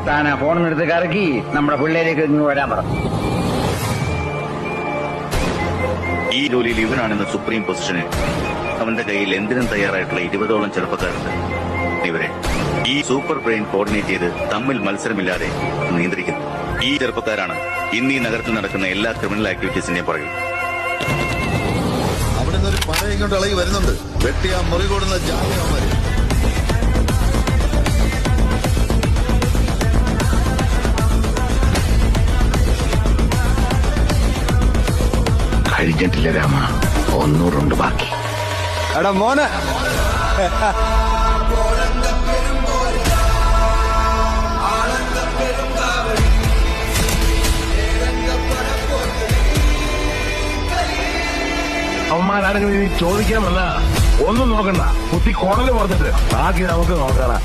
താൻ ആ ഫോണിനെടുത്ത് കറക്കി നമ്മുടെ പിള്ളേരേക്ക് ഇങ്ങ് വരാൻ പറഞ്ഞു. ഈ ജോലിയിൽ ഇവനാണെന്ന സുപ്രീം പൊസിഷന് അവന്റെ കയ്യിൽ എന്തിനും തയ്യാറായിട്ടുള്ള 20ഓളം ചെറുപ്പക്കാരുണ്ട്. ഇവരെ ഈ സൂപ്പർ ബ്രെയിൻ കോർഡിനേറ്റ് ചെയ്ത് തമ്മിൽ മത്സരമില്ലാതെ നിയന്ത്രിക്കുന്നു. ഈ ചെറുപ്പക്കാരാണ് ഇന്ന് ഈ നഗരത്തിൽ നടക്കുന്ന എല്ലാ ക്രിമിനൽ ആക്ടിവിറ്റീസിന്റെയും പുറകിൽ. അവിടെ നിന്നൊരു പടം ഇങ്ങോട്ട് ഇളകി വരുന്നുണ്ട്. വെട്ടിയാ മുറി കൂടുന്ന ജാമ്യമാര്. കഴിഞ്ഞിട്ടില്ല രാമ, 100 ബാക്കി. എടാ മോനെ, അവന്മാരാണെങ്കിൽ ചോദിക്കാമല്ല, ഒന്നും നോക്കണ്ട, കുത്തി കോടല് പുറത്തിട്ട് ബാക്കി നമുക്ക് നോക്കാം.